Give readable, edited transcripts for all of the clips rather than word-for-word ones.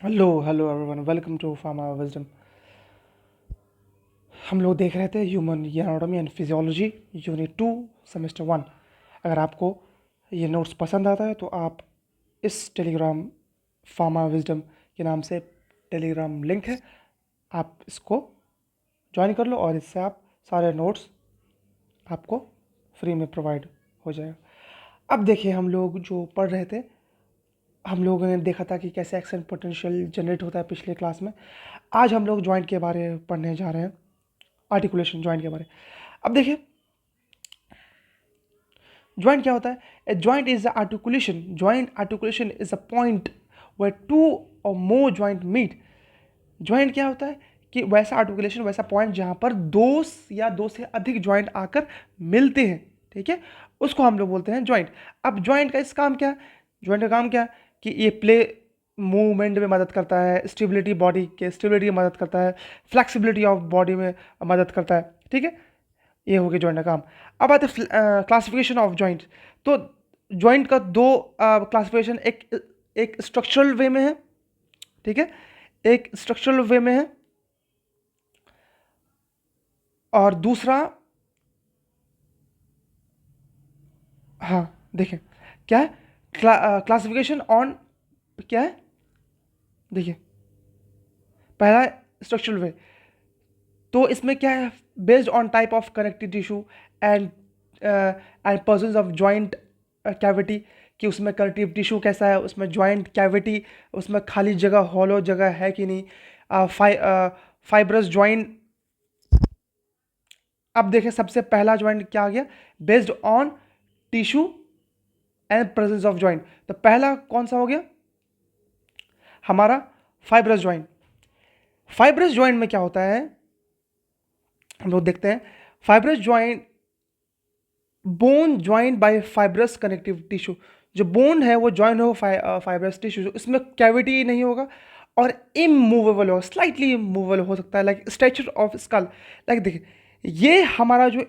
Hello everyone, welcome to pharma wisdom. हम लोग देख रहे थे human anatomy and physiology unit 2 semester 1। अगर आपको ये नोट्स पसंद आता है तो आप इस टेलीग्राम फार्मा विजडम के नाम से टेलीग्राम लिंक है, आप इसको ज्वाइन कर लो और इससे आप सारे नोट्स आपको फ्री में प्रोवाइड हो जाएगा। अब देखिए, हम लोग जो पढ़ रहे थे, हम लोगों ने देखा था कि कैसे एक्शन पोटेंशियल जनरेट होता है पिछले क्लास में। आज हम लोग जॉइंट के बारे में पढ़ने जा रहे हैं, आर्टिकुलेशन जॉइंट के बारे। अब देखिए, जॉइंट क्या होता है? A joint is articulation. Joint articulation is a point where two और मोर जॉइंट मीट। जॉइंट क्या होता है कि वैसा आर्टिकुलेशन, वैसा पॉइंट जहां पर दो से अधिक जॉइंट आकर मिलते हैं, ठीक है, उसको हम लोग बोलते हैं जॉइंट। अब जॉइंट का इस काम क्या है? जॉइंट का काम क्या है कि ये प्ले मूवमेंट में मदद करता है, स्टेबिलिटी, बॉडी के स्टेबिलिटी में मदद करता है, फ्लेक्सिबिलिटी ऑफ बॉडी में मदद करता है, ठीक है। ये हो गया जॉइंट का काम। अब आते हैं क्लासिफिकेशन ऑफ जॉइंट। तो जॉइंट का दो क्लासिफिकेशन, एक एक स्ट्रक्चरल वे में है, ठीक है, एक स्ट्रक्चरल वे में है, और दूसरा, हाँ देखिए क्या है, क्लासिफिकेशन ऑन, क्या है देखिए, पहला स्ट्रक्चरल वे। तो इसमें क्या है, based on type of connective tissue and persons of joint cavity, कि उसमें कनेक्टिव टिश्यू कैसा है, उसमें जॉइंट कैविटी, उसमें खाली जगह, हॉलो जगह है कि नहीं, फाइब्रस जॉइंट। अब देखें, सबसे पहला जॉइंट क्या आ गया, based on tissue and presence of joint. तो पहला कौन सा हो गया हमारा, फाइब्रस जॉइंट। फाइब्रस जॉइंट में क्या होता है, हम लोग देखते हैं। Fibrous joint, bone joint by fibrous connective tissue. जो बोन है वो ज्वाइन हो फाइब्रस टिश्यू, इसमें कैविटी नहीं होगा और इमूवेबल हो, स्लाइटली इमूवेबल हो सकता है, like stretcher of skull. Like देखिए, ये हमारा जो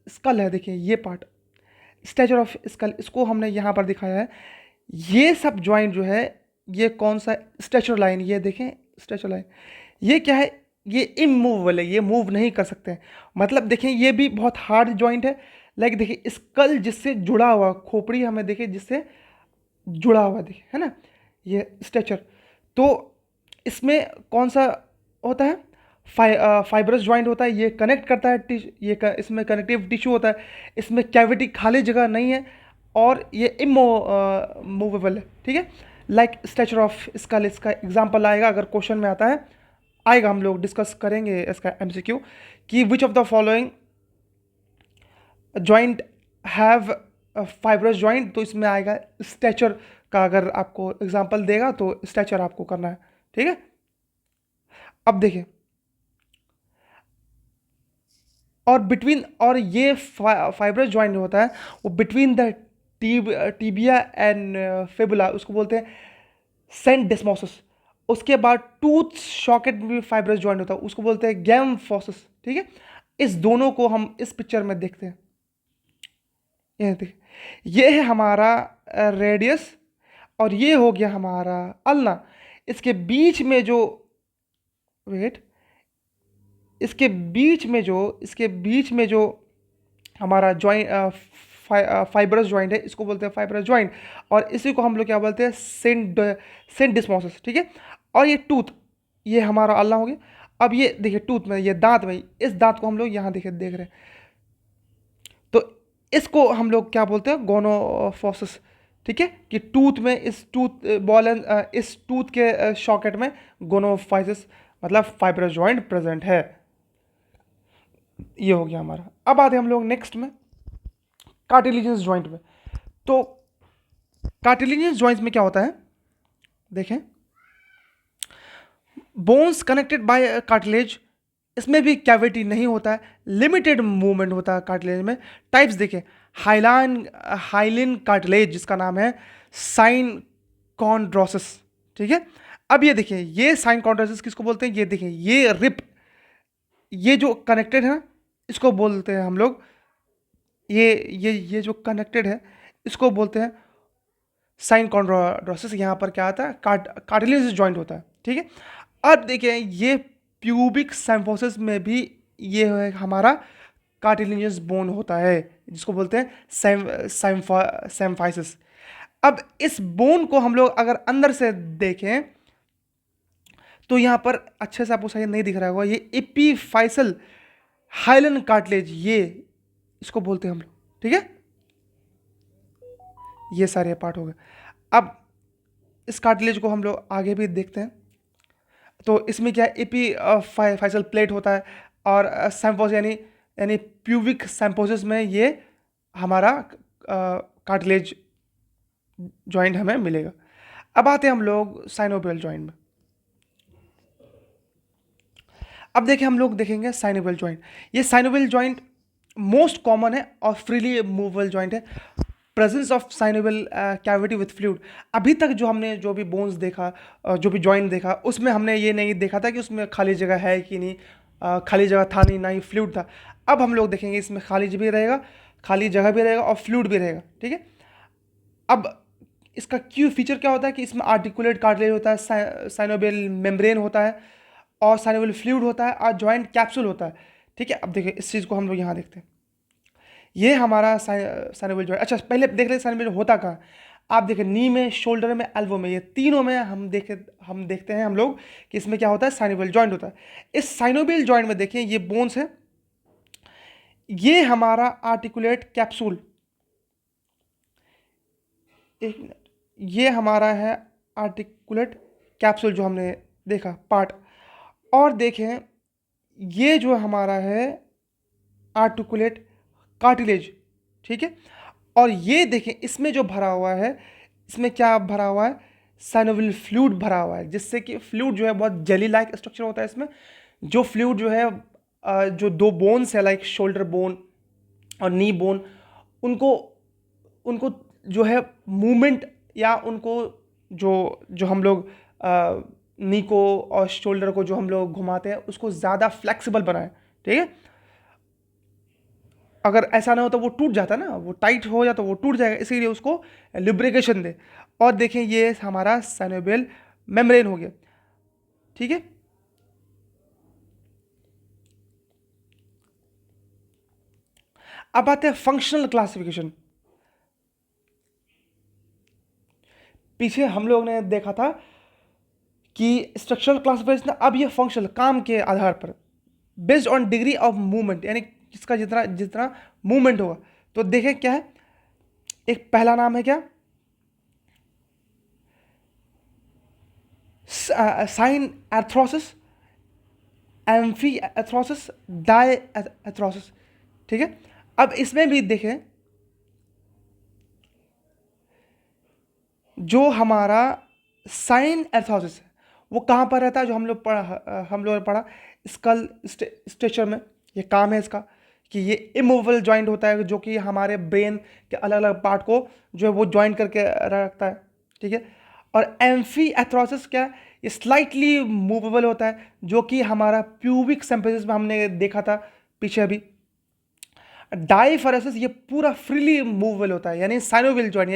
स्कल है, देखिए ये पार्ट, स्ट्रेचर ऑफ स्कल, इसको हमने यहाँ पर दिखाया है। ये सब ज्वाइंट जो है, ये कौन सा स्ट्रेचर लाइन, ये देखें स्ट्रेचर लाइन, ये क्या है, ये इमूवेबल है, ये मूव नहीं कर सकते हैं। मतलब देखें, ये भी बहुत हार्ड जॉइंट है। लाइक देखिए, स्कल जिससे जुड़ा हुआ, खोपड़ी हमें देखिए जिससे जुड़ा हुआ, देखिए है ना, ये स्ट्रेचर। तो इसमें कौन सा होता है, फाइब्रस जॉइंट होता है, ये कनेक्ट करता है इसमें कनेक्टिव टिश्यू होता है, इसमें कैविटी, खाली जगह नहीं है, और ये इमूवेबल है, ठीक है। लाइक स्ट्रेचर ऑफ स्कल, इसका एग्जांपल आएगा अगर क्वेश्चन में आता है, आएगा, हम लोग डिस्कस करेंगे इसका एमसीक्यू, कि which of the following joint have fibrous joint. तो इसमें आएगा स्ट्रेचर का, अगर आपको एग्जांपल देगा तो स्ट्रेचर आपको करना है, ठीक है। अब देखिए, और बिटवीन, और ये फाइब्रस जॉइंट होता है वो between the tibia and fibula, उसको बोलते हैं सेंडेस्मोसिस। उसके बाद टूथ सॉकेट में भी फाइब्रस जॉइंट होता है, उसको बोलते हैं गैम फोसिस, ठीक है। इस दोनों को हम इस पिक्चर में देखते हैं, ये देखिए, ये है हमारा रेडियस, और ये हो गया हमारा अल्ना। इसके बीच में जो, वेट, इसके बीच में जो हमारा जॉइंट, फाइब्रस जॉइंट है, इसको बोलते हैं फाइब्रस जॉइंट, और इसी को हम लोग क्या बोलते हैं, सिंडिस्मोसिस, ठीक है। और ये टूथ, ये हमारा अल्ना हो गया। अब ये देखिए, टूथ में, ये दांत में, इस दांत को हम लोग यहाँ देखिए देख रहे हैं, तो इसको हम लोग क्या बोलते हैं, गोनोफोसिस, ठीक है। कि टूथ में, इस टूथ बॉल एंड इस टूथ के सॉकेट में गोनोफाइसिस, मतलब फाइब्रस जॉइंट प्रेजेंट है। ये हो गया हमारा। अब आते हैं हम लोग नेक्स्ट में, कार्टिलेजियस जॉइंट में। तो कार्टिलेजियस जॉइंट्स में क्या होता है, देखें, बोन्स कनेक्टेड बाय कार्टिलेज, इसमें भी कैविटी नहीं होता है, लिमिटेड मूवमेंट होता है कार्टिलेज में। टाइप्स देखें, हाइलिन कार्टिलेज, जिसका नाम है साइन कॉन्ड्रोसिस, ठीक है। अब ये देखिए, ये साइन कॉन्ड्रोसिस किसको बोलते हैं, ये देखिए, ये रिप, ये जो कनेक्टेड है ना, इसको बोलते हैं हम लोग, ये जो कनेक्टेड है, इसको बोलते हैं साइन कॉन्ड्रोसिस, यहाँ पर क्या आता है, कार्टिलेज जॉइंट होता है, ठीक है। अब देखिए ये प्यूबिक सिम्फोसिस में भी ये है हमारा कार्टिलेजियस बोन होता है, जिसको बोलते हैं सिम्फाइसिस। अब इस बोन को हम लोग अगर अंदर से देखें तो यहाँ पर अच्छे से आपको सही नहीं दिख रहा होगा, ये एपीफाइसल हाइलन कार्टिलेज, ये इसको बोलते हैं हम लोग, ठीक है। ये सारे पार्ट हो गए। अब इस कार्टिलेज को हम लोग आगे भी देखते हैं। तो इसमें क्या है, एपी फाइसल प्लेट होता है, और सैम्पोस यानी प्यूबिक सैम्पोसिस में ये हमारा कार्टिलेज जॉइंट हमें मिलेगा। अब आते हैं हम लोग साइनोवियल जॉइंट में। अब देखिए हम लोग देखेंगे साइनोवियल जॉइंट। ये साइनोवियल जॉइंट मोस्ट कॉमन है और फ्रीली मूवेबल जॉइंट है। Presence of synovial cavity with fluid. अभी तक जो हमने जो भी बोन्स देखा, जो भी जॉइंट देखा, उसमें हमने ये नहीं देखा था कि उसमें खाली जगह है कि नहीं, खाली जगह था नहीं, ना ही फ्लूइड था। अब हम लोग देखेंगे इसमें खाली भी रहेगा, खाली जगह भी रहेगा और फ्लूइड भी रहेगा, ठीक है। अब इसका क्यू फीचर क्या होता है कि इसमें आर्टिकुलेट कार्टिलेज होता है, साइनोवियल मेम्ब्रेन होता है, और साइनोवियल फ्लूइड होता है, और जॉइंट कैप्सूल होता है, ठीक है। अब देखिए इस चीज़ को हम लोग यहाँ देखते हैं, ये हमारा साइनोवियल जॉइंट। अच्छा पहले देख लेते साइनोवियल होता कहाँ। आप देखें नी में, शोल्डर में, एल्बो में, ये तीनों में हम देखते हैं हम लोग कि इसमें क्या होता है, साइनोवियल जॉइंट होता है। इस साइनोवियल जॉइंट में देखिए ये बोन्स है, ये हमारा आर्टिकुलेट कैप्सूल, एक मिनट, ये हमारा है आर्टिकुलेट कैप्सूल जो हमने देखा पार्ट। और देखें ये जो हमारा है आर्टिकुलेट कार्टिलेज, ठीक है। और ये देखें इसमें जो भरा हुआ है, इसमें क्या भरा हुआ है, साइनोवियल फ्लूइड भरा हुआ है, जिससे कि फ्लूइड जो है बहुत जेली लाइक स्ट्रक्चर होता है इसमें। जो फ्लूइड जो है जो दो बोन्स है लाइक शोल्डर बोन और नी बोन, उनको उनको जो है मूवमेंट, या उनको जो जो हम लोग नी को और शोल्डर को जो हम लोग घुमाते हैं उसको ज़्यादा फ्लेक्सिबल बनाए, ठीक है। अगर ऐसा ना हो तो वो टूट जाता ना, वो टाइट हो जाता तो वो टूट जाएगा, इसीलिए उसको लुब्रिकेशन दे। और देखें ये हमारा साइनोवियल मेम्ब्रेन हो गया, ठीक है। अब आते हैं फंक्शनल क्लासिफिकेशन। पीछे हम लोग ने देखा था कि स्ट्रक्चरल क्लासिफिकेशन, अब ये फंक्शनल काम के आधार पर based on degree of movement, यानी किसका जितना जितना मूवमेंट होगा। तो देखें क्या है, एक पहला नाम है क्या, साइन एर्थ्रोसिस, एम्फी एथ्रोसिस, डाई एथ्रोसिस, ठीक है। अब इसमें भी देखें जो हमारा साइन एर्थ्रोसिस है वो कहाँ पर रहता है, जो हम लोग ने पढ़ा स्कल स्ट्रक्चर में। ये काम है इसका कि ये इमूवेबल जॉइंट होता है, जो कि हमारे ब्रेन के अलग अलग पार्ट को जो है वो जॉइंट करके रखता है, ठीक है। और एम्फी एथ्रोसिस क्या है, ये स्लाइटली मूवेबल होता है, जो कि हमारा प्यूबिक सिम्फिसिस में हमने देखा था पीछे अभी। डाइफरेसिस ये पूरा फ्रीली मूवेबल होता है, यानी साइनोवियल जॉइंट,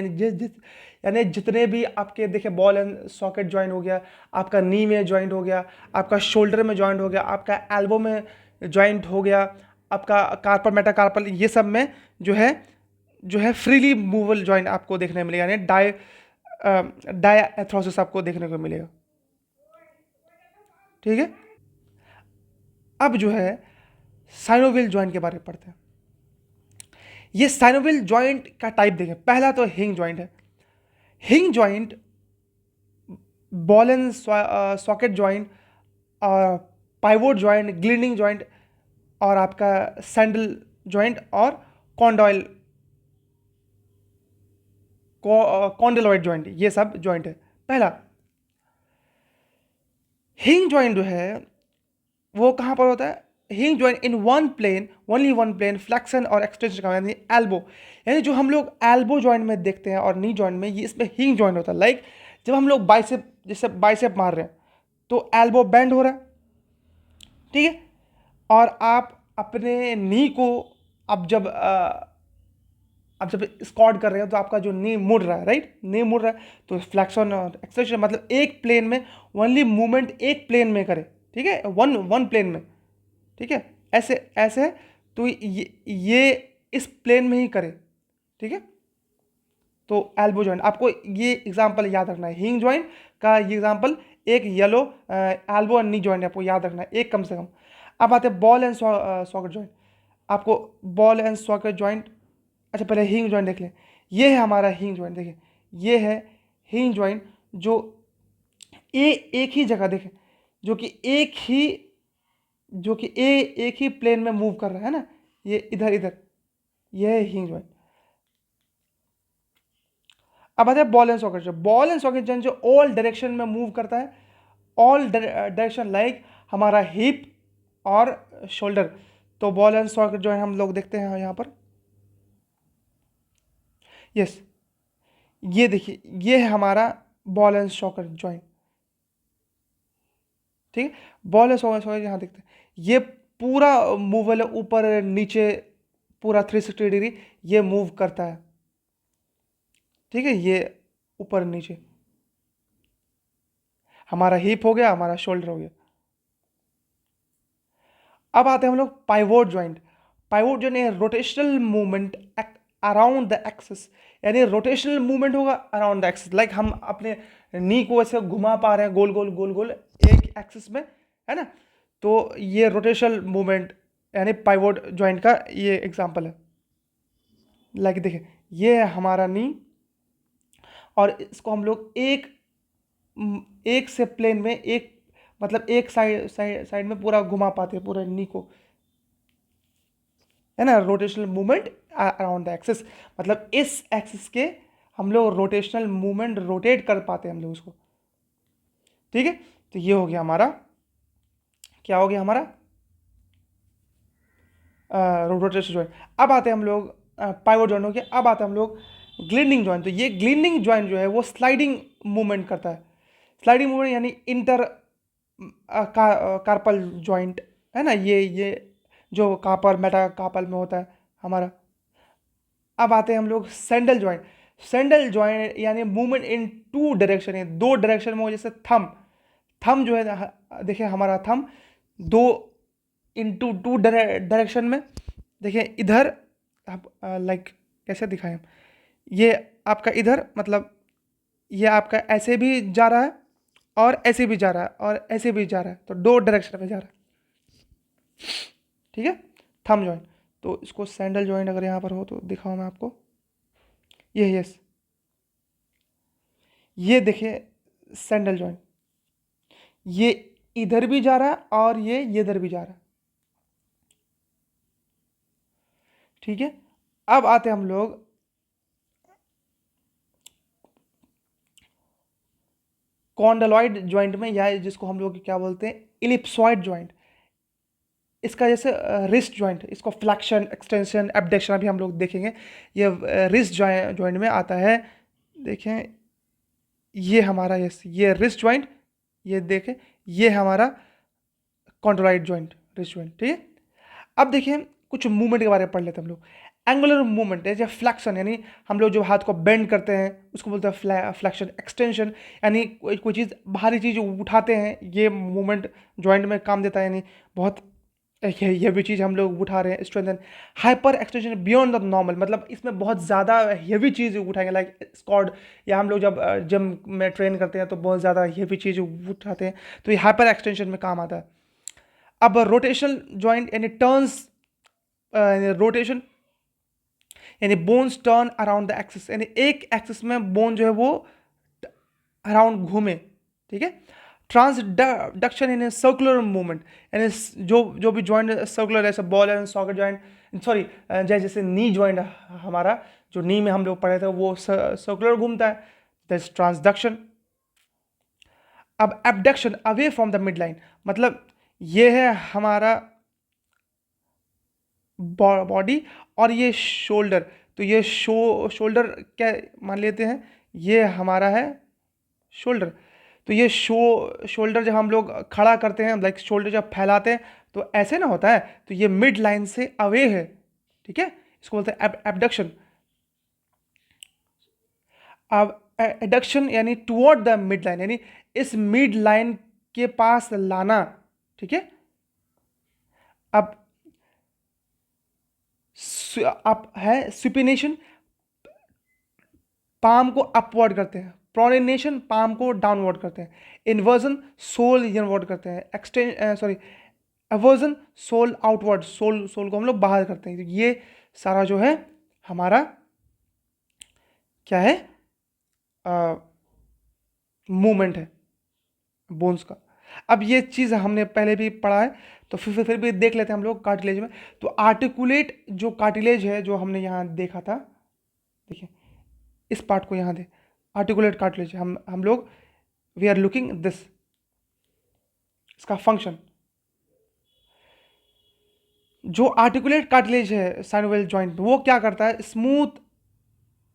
यानी जितने भी आपके देखे बॉल एंड सॉकेट जॉइंट हो गया, आपका नी में जॉइंट हो गया, आपका शोल्डर में जॉइंट हो गया, आपका एल्बो में जॉइंट हो गया, आपका कार्पल मेटाकार्पल, ये सब में जो है फ्रीली मूवेबल जॉइंट आपको देखने को मिलेगा, यानी डायथ्रोसिस आपको देखने को मिलेगा, ठीक है। अब जो है साइनोवियल जॉइंट के बारे में पढ़ते हैं। ये साइनोवियल जॉइंट का टाइप देखें, पहला तो हिंग जॉइंट है। Hinge joint, ball and socket joint, और पाइवोट जॉइंट, ग्लिंडिंग जॉइंट, और आपका सैंडल जॉइंट, और कॉन्डॉयल कॉन्डेलॉइड जॉइंट, ये सब जॉइंट है। पहला हिंग जॉइंट जो है वो कहाँ पर होता है, hinge joint in one plane, only one plane, flexion और एक्सटेंशन का, यानी एल्बो, यानी जो हम लोग एल्बो जॉइंट में देखते हैं और नी जॉइंट में, ये इसमें हिंग जॉइंट होता है। लाइक जब हम लोग बाइसेप, जैसे बाइसेप मार रहे हैं तो एल्बो बेंड हो रहा है, ठीक है। और आप अपने नी को अब जब आप जब स्क्वाट कर रहे हो तो आपका जो नी मुड़ रहा है, राइट, नी मुड़ रहा है, तो फ्लेक्शन और एक्सटेंशन मतलब एक प्लेन में ओनली मूवमेंट एक प्लेन में करे, ठीक है, वन वन प्लेन में, ठीक है, ऐसे ऐसे है, तो ये इस प्लेन में ही करे, ठीक है। तो एल्बो जॉइंट, आपको ये एग्जांपल याद रखना है, हिंग जॉइंट का ये एग्जांपल, एक yellow elbow and knee joint आपको याद रखना है, एक कम से कम। अब आते हैं बॉल एंड सॉकेट जॉइंट, आपको बॉल एंड सॉकेट जॉइंट, अच्छा पहले हिंग जॉइंट देख लें। ये है हमारा हिंग जॉइंट, देखिए ये है हिंग जॉइंट जो एक ही जगह, देखें, जो कि एक ही प्लेन में मूव कर रहा है ना, ये इधर इधर, ये है हिंग जॉइंट। अब आते हैं ball and socket joint. Ball and socket joint जो ऑल डायरेक्शन में मूव करता है, ऑल डायरेक्शन लाइक हमारा हिप और शोल्डर। तो बॉल एंड सॉकेट जॉइंट हम लोग देखते हैं यहाँ पर, यस, ये देखिए ये है हमारा बॉल एंड सॉकेट जॉइंट, ठीक है। बॉल एंड सॉकेट यहाँ देखते हैं, ये पूरा मूवेबल है, ऊपर नीचे पूरा 360 डिग्री ये मूव करता है, ठीक है, ये ऊपर नीचे हमारा हिप हो गया, हमारा शोल्डर हो गया। अब आते हैं हम लोग पाइवोट जॉइंट। पाइवोट जो है rotational movement around the axis, यानी रोटेशनल मूवमेंट होगा अराउंड द एक्सिस, लाइक हम अपने नी को ऐसे घुमा पा रहे हैं गोल गोल गोल गोल एक एक्सिस में, है ना, तो ये रोटेशनल मूवमेंट यानी पाइवोट जॉइंट का ये एग्जांपल है। लाइक देखिए ये है हमारा नी, और इसको हम लोग एक से प्लेन में, एक मतलब एक साइड में पूरा घुमा पाते हैं पूरे नी को, है ना, rotational movement around the axis, मतलब इस एक्सिस के हम लोग रोटेशनल मूवमेंट रोटेट कर पाते हैं हम लोग उसको, ठीक है। तो ये हो गया हमारा, क्या हो गया हमारा रोटेशनल जॉइंट। अब आते हैं हम लोग पाइवोट जॉइंट हो गया, अब आते हैं हम लोग ग्लिंडिंग जॉइंट। तो ये ग्लिंडिंग जॉइंट जो है वो स्लाइडिंग मूवमेंट करता है, स्लाइडिंग मूवमेंट यानी इंटर कार्पल जॉइंट, है ना, ये जो कार्पल मेटा कार्पल में होता है हमारा। अब आते हैं हम लोग सैंडल जॉइंट। सैंडल जॉइंट यानी मूवमेंट इन टू डायरेक्शन है, दो डायरेक्शन में हो, जैसे थम जो है, देखिए हमारा थम दो इंटू टू डायरेक्शन में, देखिए इधर आप लाइक कैसे दिखाएं हम, ये आपका इधर मतलब ये आपका ऐसे भी जा रहा है और ऐसे भी जा रहा है और ऐसे भी जा रहा है, तो दो डायरेक्शन में जा रहा है, ठीक है, थम जॉइंट। तो इसको सैंडल जॉइंट अगर यहाँ पर हो तो दिखाऊँ मैं आपको, ये यस, ये देखिए सैंडल जॉइंट, ये इधर भी जा रहा है और ये इधर भी जा रहा है, ठीक है। अब आते हम लोग कॉन्डलॉइड जॉइंट में, या जिसको हम लोग क्या बोलते हैं इलिप्सॉइड जॉइंट। इसका जैसे रिस्ट जॉइंट, इसको फ्लैक्शन एक्सटेंशन एबडक्शन अभी हम लोग देखेंगे, ये रिस्ट जॉइंट में आता है। देखें ये हमारा ये रिस्ट जॉइंट, ये देखें ये हमारा कॉन्डलॉइड जॉइंट, रिस्ट जॉइंट, ठीक है। अब देखिए कुछ मूवमेंट के बारे में पढ़ लेते हैं हम लोग। एंगुलर मूवमेंट है या फ्लैक्शन, यानी हम लोग जो हाथ को बेंड करते हैं उसको बोलते हैं फ्लैक्शन। एक्सटेंशन यानी कोई चीज़, भारी चीज़ उठाते हैं, ये मूवमेंट जॉइंट में काम देता है, यानी बहुत ये भी चीज़ हम लोग उठा रहे हैं, strengthen. Hyper extension beyond the normal, मतलब इसमें बहुत ज़्यादा हेवी चीज़ उठाएंगे, लाइक स्क्वाड, या हम लोग जब जिम में ट्रेन करते हैं तो बहुत ज़्यादा हेवी चीज़ उठाते हैं, तो ये हाइपर एक्सटेंशन में काम आता है। अब रोटेशनल जॉइंट यानी टर्न्स, रोटेशन यानी bones turn around the axis, यानी एक एक्सिस में बोन जो है वो अराउंड घूमे, ठीक है। ट्रांसडक्शन यानी सर्कुलर मूवमेंट, यानी जो भी जॉइंट सर्कुलर, जैसे ball and socket joint, sorry जैसे नी जॉइंट हमारा, जो नी में हम लोग पढ़े थे वो सर्कुलर घूमता है, दैट्स ट्रांसडक्शन। अब abduction away from the mid line, मतलब ये है हमारा बॉडी और ये शोल्डर, तो ये शोल्डर क्या मान लेते हैं, ये हमारा है शोल्डर। तो ये शोल्डर जब हम लोग खड़ा करते हैं, लाइक शोल्डर जब फैलाते हैं तो ऐसे ना होता है, तो ये मिड लाइन से अवे है, ठीक है, इसको बोलते हैं एबडक्शन। अब एडक्शन यानी टुवर्ड द मिड लाइन, यानी इस मिड लाइन के पास लाना, ठीक है। अब अब है सुपिनेशन, पाम को अपवर्ड करते हैं, प्रोनेशन पाम को डाउनवर्ड करते हैं, इन्वर्जन सोल इनवर्ड करते हैं, extend eversion sole outward, sole sole को हम लोग बाहर करते हैं। तो ये सारा जो है हमारा क्या है, मूवमेंट है बोन्स का। अब ये चीज़ हमने पहले भी पढ़ा है, तो फिर भी देख लेते हैं हम लोग कार्टिलेज में। तो आर्टिकुलेट जो कार्टिलेज है जो हमने यहाँ देखा था, देखिए इस पार्ट को यहाँ दे, आर्टिकुलेट कार्टिलेज हम लोग वी आर लुकिंग दिस, इसका फंक्शन। जो आर्टिकुलेट कार्टिलेज है साइनोवियल जॉइंट, वो क्या करता है, स्मूथ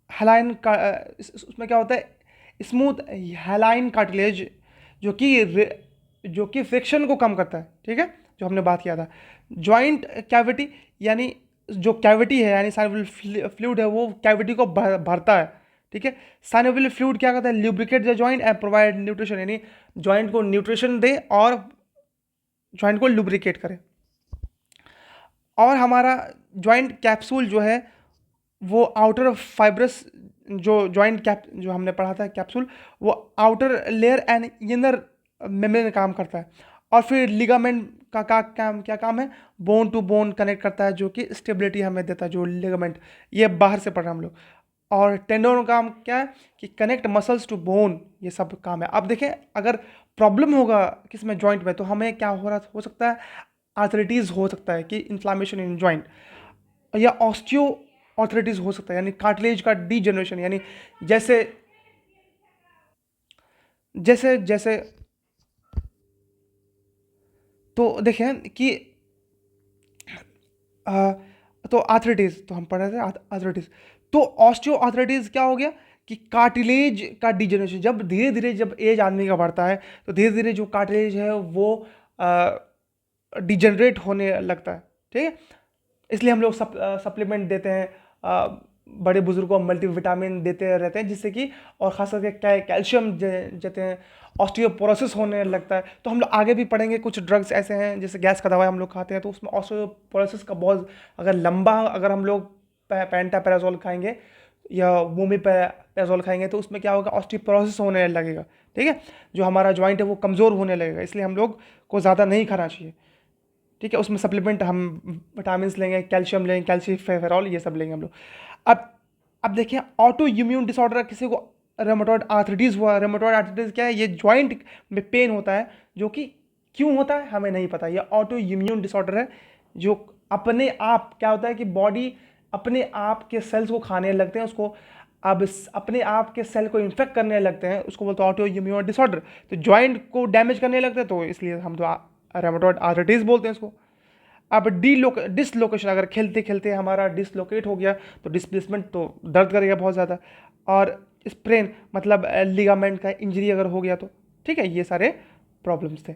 हेलाइन का उसमें क्या होता है, स्मूथ हेलाइन कार्टिलेज जो कि फ्रिक्शन को कम करता है, ठीक है, जो हमने बात किया था। जॉइंट कैविटी, यानी जो कैविटी है यानी साइनोवियल फ्लूइड है वो कैविटी को भरता है, ठीक है। साइनोवियल फ्लूइड क्या करता है, lubricate the joint and provide nutrition, यानी जॉइंट को न्यूट्रिशन दे और जॉइंट को लुब्रिकेट करे। और हमारा जॉइंट कैप्सूल जो है वो आउटर फाइब्रस, जो जॉइंट कैप जो हमने पढ़ा था कैप्सूल, वो outer layer and inner membrane में काम करता है। और फिर लिगामेंट का काम क्या काम है, बोन टू बोन कनेक्ट करता है, जो कि स्टेबिलिटी हमें देता है, जो लिगामेंट, ये बाहर से पढ़ रहे हैं हम लोग। और टेंडोन का काम क्या है कि कनेक्ट मसल्स टू बोन, ये सब काम है। अब देखें अगर प्रॉब्लम होगा किस में जॉइंट में, तो हमें क्या हो सकता है, आर्थराइटिस हो सकता है कि इन्फ्लामेशन इन जॉइंट, या ऑस्टियो आर्थराइटिस हो सकता है, यानी कार्टिलेज का डीजनरेशन, यानी जैसे जैसे जैसे तो देखें कि तो आर्थराइटिस, तो हम पढ़ रहे थे आर्थराइटिस, तो ऑस्टियो आर्थराइटिस क्या हो गया कि कार्टिलेज का डीजनरेशन। जब धीरे धीरे जब एज आदमी का बढ़ता है तो धीरे धीरे जो कार्टिलेज है वो डिजनरेट होने लगता है, ठीक है। इसलिए हम लोग सप्लीमेंट देते हैं, बड़े बुजुर्गों को मल्टीविटामिन देते रहते हैं, जिससे कि और ख़ास करके कैल्शियम देते हैं, ऑस्टियोपोरोसिस होने लगता है। तो हम लोग आगे भी पढ़ेंगे, कुछ ड्रग्स ऐसे हैं जैसे गैस का दवाई हम लोग खाते हैं, तो उसमें ऑस्टियोपोरोसिस का बहुत, अगर लंबा अगर हम लोग पेंटापेराजोल खाएंगे या वोमिपेराजोल खाएंगे तो उसमें क्या होगा, ऑस्टियोपोरोसिस होने लगेगा, ठीक है। जो हमारा जॉइंट है वो कमज़ोर होने लगेगा, इसलिए हम लोग को ज़्यादा नहीं खाना चाहिए, ठीक है। उसमें सप्लीमेंट हम विटामिन लेंगे, कैल्शियम लेंगे, कैल्शिफेरॉल, ये सब लेंगे हम लोग। अब अब देखिए ऑटो इम्यून डिसऑर्डर, किसी को रेमेटॉइड आर्थराइटिस हुआ। रेमेटॉइड आर्थराइटिस क्या है, ये जॉइंट में पेन होता है, जो कि क्यों होता है हमें नहीं पता। ये ऑटो इम्यून डिसऑर्डर है, जो अपने आप क्या होता है कि बॉडी अपने आप के सेल्स को खाने लगते हैं, उसको अब अपने आप के सेल को इन्फेक्ट करने लगते हैं, उसको बोलते हैं ऑटो इम्यून डिसऑर्डर। तो जॉइंट को डैमेज करने लगते हैं, तो इसलिए हम तो रेमेटॉइड आर्थराइटिस बोलते हैं इसको। अब डिसलोकेशन, अगर खेलते खेलते हमारा डिसलोकेट हो गया तो डिस्प्लेसमेंट, तो दर्द करेगा बहुत ज़्यादा। और स्प्रेन मतलब लिगामेंट का इंजरी अगर हो गया तो, ठीक है, ये सारे प्रॉब्लम्स थे।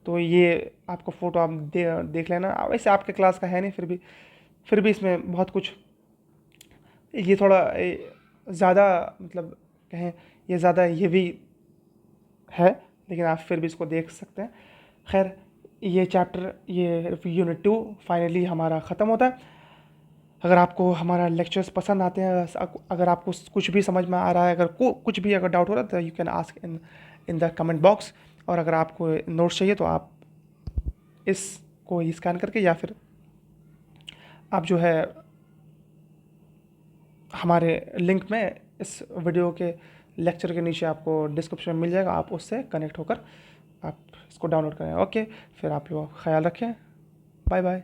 तो ये आपको फ़ोटो आप देख लेना। वैसे आपके क्लास का है नहीं, फिर भी इसमें बहुत कुछ, ये थोड़ा ज़्यादा मतलब कहें, ये ज़्यादा ये भी है, लेकिन आप फिर भी इसको देख सकते हैं। खैर, ये चैप्टर, ये यूनिट 2 फाइनली हमारा ख़त्म होता है। अगर आपको हमारा लेक्चर्स पसंद आते हैं, अगर आपको कुछ भी समझ में आ रहा है, अगर कुछ भी अगर डाउट हो रहा है, तो you can ask in the comment box. और अगर आपको नोट्स चाहिए तो आप इसको ही स्कैन करके, या फिर आप जो है हमारे लिंक में इस वीडियो के लेक्चर के नीचे आपको डिस्क्रिप्शन में मिल जाएगा, आप उससे कनेक्ट होकर आप इसको डाउनलोड करें। ओके, फिर आप लोग ख्याल रखें, बाय बाय।